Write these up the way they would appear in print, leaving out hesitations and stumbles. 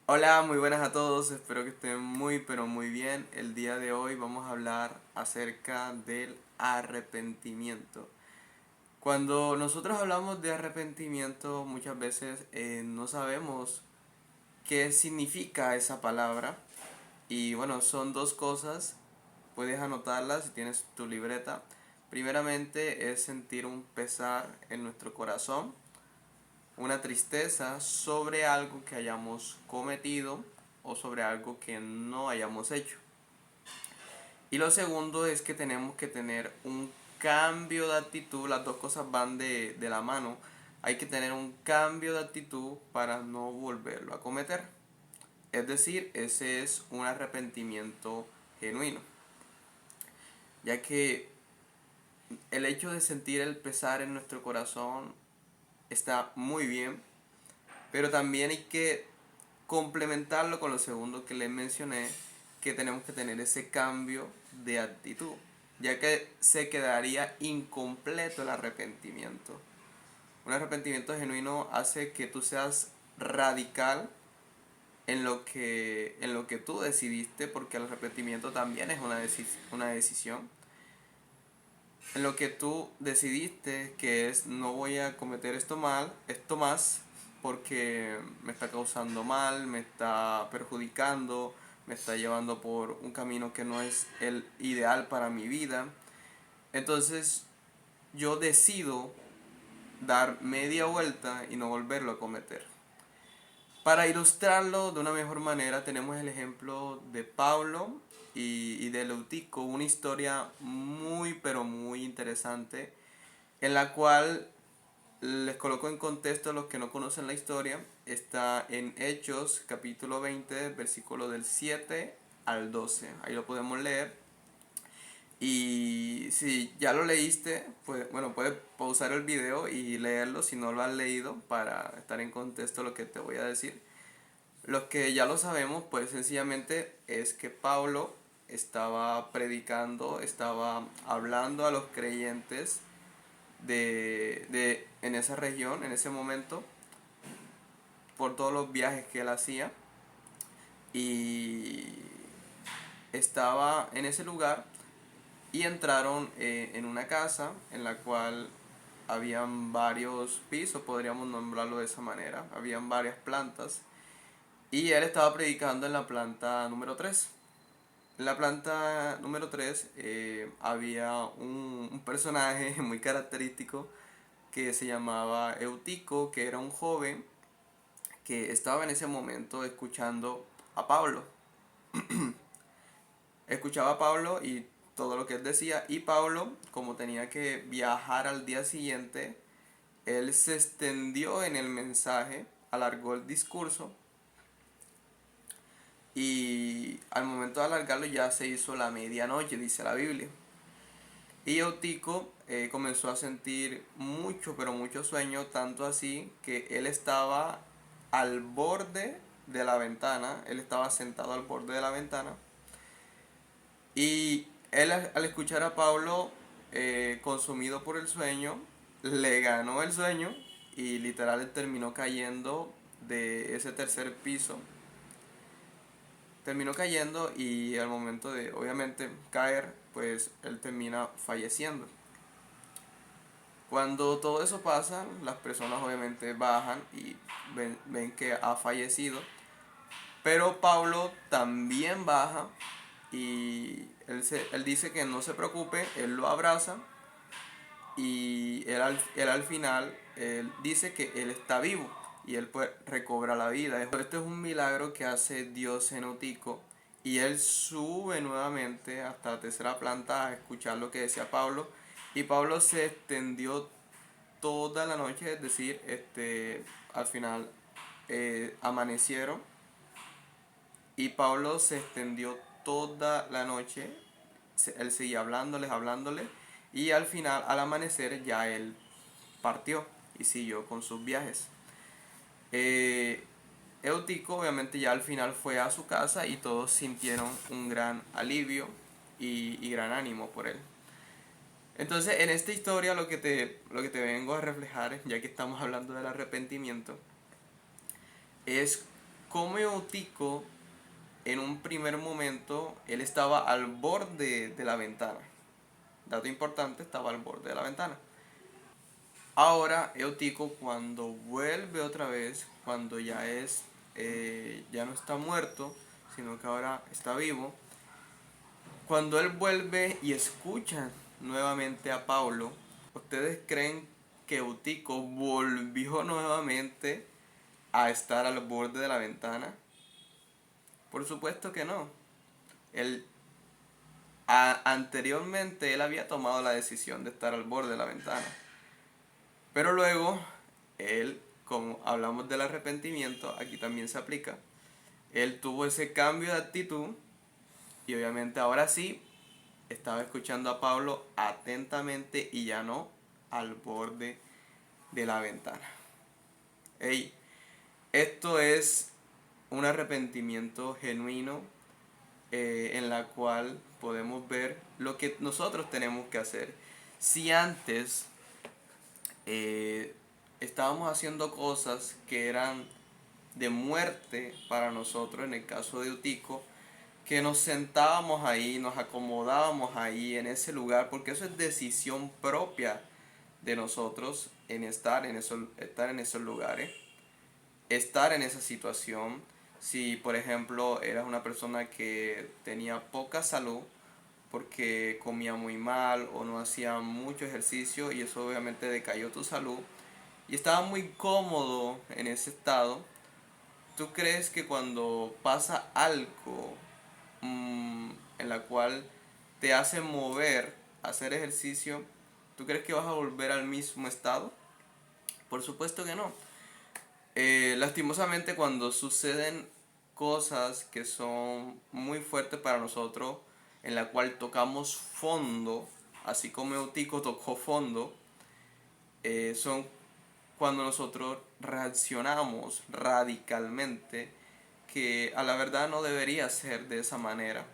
Hola, muy buenas a todos, espero que estén muy pero muy bien. El día de hoy vamos a hablar acerca del arrepentimiento. Cuando nosotros hablamos de arrepentimiento muchas veces no sabemos qué significa esa palabra y bueno, son dos cosas, puedes anotarlas si tienes tu libreta. Primeramente es sentir un pesar en nuestro corazón, una tristeza sobre algo que hayamos cometido o sobre algo que no hayamos hecho. Y lo segundo es que tenemos que tener un cambio de actitud, las dos cosas van de la mano. Hay que tener un cambio de actitud para no volverlo a cometer. Es decir, ese es un arrepentimiento genuino, ya que el hecho de sentir el pesar en nuestro corazón está muy bien, pero también hay que complementarlo con lo segundo que les mencioné, que tenemos que tener ese cambio de actitud, ya que se quedaría incompleto el arrepentimiento. Un arrepentimiento genuino hace que tú seas radical en lo que tú decidiste, porque el arrepentimiento también es una decisión. En lo que tú decidiste, que es no voy a cometer esto más, porque me está causando mal, me está perjudicando, me está llevando por un camino que no es el ideal para mi vida. Entonces yo decido dar media vuelta y no volverlo a cometer. Para ilustrarlo de una mejor manera tenemos el ejemplo de Pablo y de Leutico, una historia muy pero muy interesante en la cual les coloco en contexto a los que no conocen la historia. Está en Hechos capítulo 20, versículo del 7 al 12. Ahí lo podemos leer. Y si ya lo leíste, pues bueno, puedes pausar el video y leerlo si no lo has leído para estar en contexto lo que te voy a decir. Los que ya lo sabemos, pues sencillamente es que Pablo estaba predicando, estaba hablando a los creyentes en esa región, en ese momento, por todos los viajes que él hacía. Y estaba en ese lugar y entraron en una casa en la cual habían varios pisos, podríamos nombrarlo de esa manera, habían varias plantas y él estaba predicando en la planta número 3. En la planta número 3 había un personaje muy característico que se llamaba Eutico, que era un joven que estaba en ese momento escuchando a Pablo. Escuchaba a Pablo y todo lo que él decía, y Pablo, como tenía que viajar al día siguiente, él se extendió en el mensaje, alargó el discurso y al momento de alargarlo ya se hizo la medianoche, dice la Biblia. Y Eutico comenzó a sentir mucho, pero mucho sueño, tanto así que él estaba al borde de la ventana, él estaba sentado al borde de la ventana, y él al escuchar a Pablo consumido por el sueño, le ganó el sueño y literal terminó cayendo de ese tercer piso. Terminó cayendo y al momento de obviamente caer, pues él termina falleciendo. Cuando todo eso pasa, las personas obviamente bajan y ven que ha fallecido. Pero Pablo también baja y él dice que no se preocupe, él lo abraza y él al final él dice que él está vivo y él pues recobra la vida. Esto es un milagro que hace Dios en Utico y él sube nuevamente hasta la tercera planta a escuchar lo que decía Pablo, y Pablo se extendió toda la noche, es decir, al final amanecieron y Pablo se extendió toda la noche, él seguía hablándoles, y al final, al amanecer, ya él partió y siguió con sus viajes. Eh, Eutico obviamente ya al final fue a su casa y todos sintieron un gran alivio y gran ánimo por él. Entonces, en esta historia lo que te vengo a reflejar, ya que estamos hablando del arrepentimiento, es como Eutico en un primer momento él estaba al borde de la ventana. Dato importante, estaba al borde de la ventana. Ahora Eutico cuando vuelve otra vez, cuando ya no está muerto, sino que ahora está vivo, cuando él vuelve y escucha nuevamente a Pablo, ¿ustedes creen que Eutico volvió nuevamente a estar al borde de la ventana? Por supuesto que no. Él, Anteriormente él había tomado la decisión de estar al borde de la ventana. Pero luego, él, como hablamos del arrepentimiento, aquí también se aplica, él tuvo ese cambio de actitud y obviamente ahora sí estaba escuchando a Pablo atentamente y ya no al borde de la ventana. Ey, esto es un arrepentimiento genuino en la cual podemos ver lo que nosotros tenemos que hacer. Si antes estábamos haciendo cosas que eran de muerte para nosotros, en el caso de Utico, que nos sentábamos ahí, nos acomodábamos ahí en ese lugar, porque eso es decisión propia de nosotros en estar en esos lugares, estar en esa situación. Si por ejemplo eras una persona que tenía poca salud porque comía muy mal o no hacía mucho ejercicio y eso obviamente decayó tu salud y estaba muy cómodo en ese estado, ¿tú crees que cuando pasa algo en la cual te hace mover, hacer ejercicio, ¿tú crees que vas a volver al mismo estado? Por supuesto que no. Lastimosamente cuando suceden cosas que son muy fuertes para nosotros, en la cual tocamos fondo, así como Eutico tocó fondo, son cuando nosotros reaccionamos radicalmente, que a la verdad no debería ser de esa manera,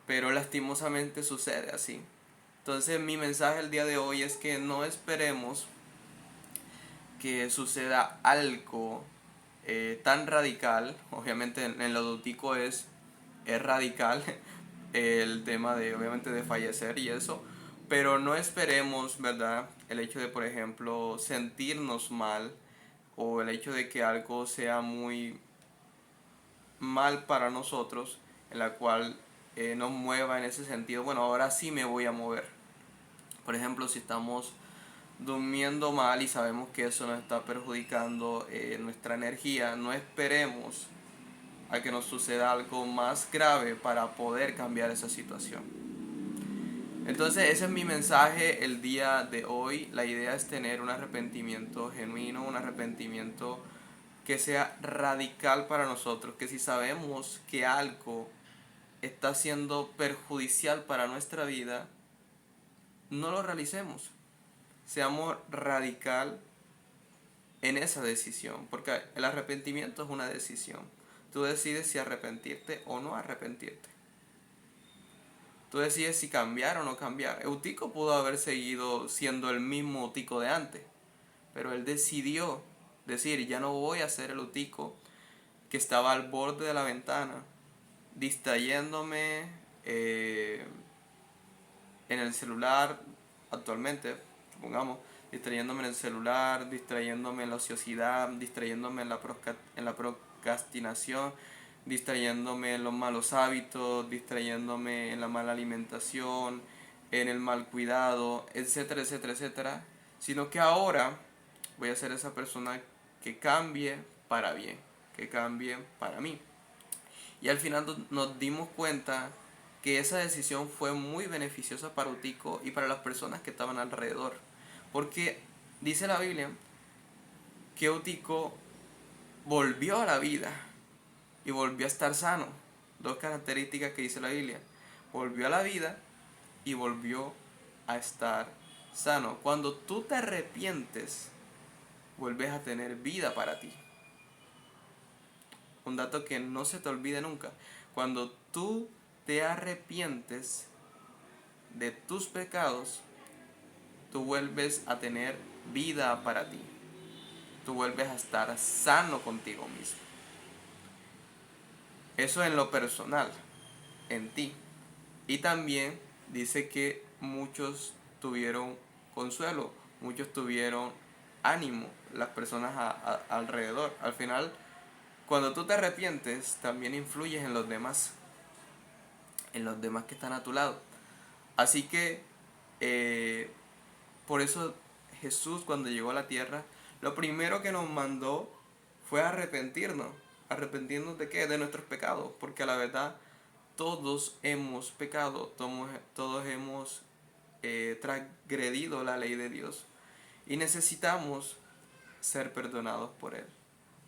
pero lastimosamente sucede así. Entonces mi mensaje el día de hoy es que no esperemos que suceda algo tan radical. Obviamente en lo eutico es radical el tema de obviamente de fallecer y eso, pero no esperemos, ¿verdad? El hecho de, por ejemplo, sentirnos mal o el hecho de que algo sea muy mal para nosotros, en la cual nos mueva en ese sentido. Bueno, ahora sí me voy a mover. Por ejemplo, si estamos durmiendo mal y sabemos que eso nos está perjudicando nuestra energía, no esperemos a que nos suceda algo más grave para poder cambiar esa situación. Entonces ese es mi mensaje el día de hoy. La idea es tener un arrepentimiento genuino, un arrepentimiento que sea radical para nosotros, que si sabemos que algo está siendo perjudicial para nuestra vida, no lo realicemos. Seamos radical en esa decisión, porque el arrepentimiento es una decisión. Tú decides si arrepentirte o no arrepentirte. Tú decides si cambiar o no cambiar. Eutico pudo haber seguido siendo el mismo Eutico de antes, pero él decidió decir, ya no voy a ser el Eutico que estaba al borde de la ventana, distrayéndome en el celular actualmente, supongamos, distrayéndome en el celular, distrayéndome en la ociosidad, distrayéndome en la procrastinación, distrayéndome en los malos hábitos, distrayéndome en la mala alimentación, en el mal cuidado, etcétera, etcétera, etcétera, sino que ahora voy a ser esa persona que cambie para bien, que cambie para mí. Y al final nos dimos cuenta que esa decisión fue muy beneficiosa para Utico y para las personas que estaban alrededor. Porque dice la Biblia que Utico volvió a la vida y volvió a estar sano. Dos características que dice la Biblia. Volvió a la vida y volvió a estar sano. Cuando tú te arrepientes, vuelves a tener vida para ti. Un dato que no se te olvide nunca. Cuando tú te arrepientes de tus pecados, tú vuelves a tener vida para ti. Tú vuelves a estar sano contigo mismo. Eso en lo personal, en ti. Y también dice que muchos tuvieron consuelo, muchos tuvieron ánimo, las personas alrededor. Al final, cuando tú te arrepientes, también influyes en los demás que están a tu lado. Así que, eh, por eso Jesús cuando llegó a la tierra, lo primero que nos mandó fue arrepentirnos de qué, de nuestros pecados, porque a la verdad todos hemos pecado, todos hemos transgredido la ley de Dios y necesitamos ser perdonados por Él.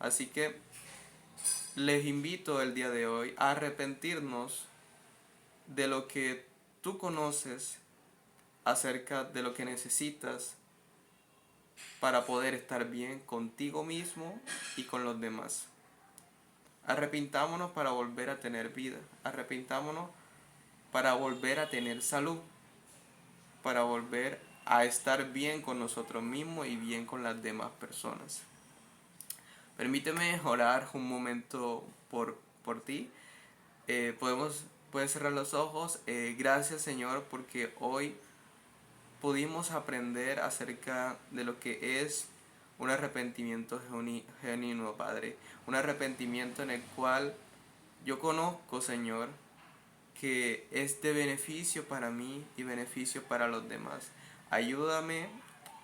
Así que les invito el día de hoy a arrepentirnos de lo que tú conoces acerca de lo que necesitas para poder estar bien contigo mismo y con los demás. Arrepintámonos para volver a tener vida. Arrepintámonos para volver a tener salud. Para volver a estar bien con nosotros mismos y bien con las demás personas. Permíteme orar un momento por ti. Puedes cerrar los ojos. Gracias, Señor, porque hoy pudimos aprender acerca de lo que es un arrepentimiento genuino, Padre. Un arrepentimiento en el cual yo conozco, Señor, que es de beneficio para mí y beneficio para los demás. Ayúdame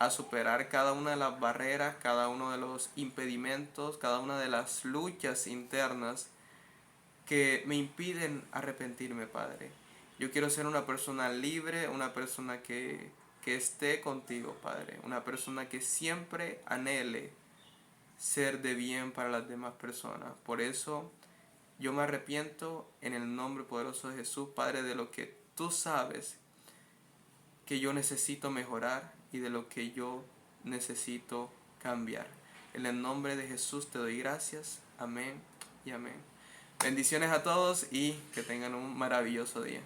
a superar cada una de las barreras, cada uno de los impedimentos, cada una de las luchas internas que me impiden arrepentirme, Padre. Yo quiero ser una persona libre, una persona que esté contigo, Padre. Una persona que siempre anhele ser de bien para las demás personas. Por eso yo me arrepiento en el nombre poderoso de Jesús, Padre, de lo que tú sabes que yo necesito mejorar y de lo que yo necesito cambiar. En el nombre de Jesús te doy gracias. Amén y amén. Bendiciones a todos y que tengan un maravilloso día.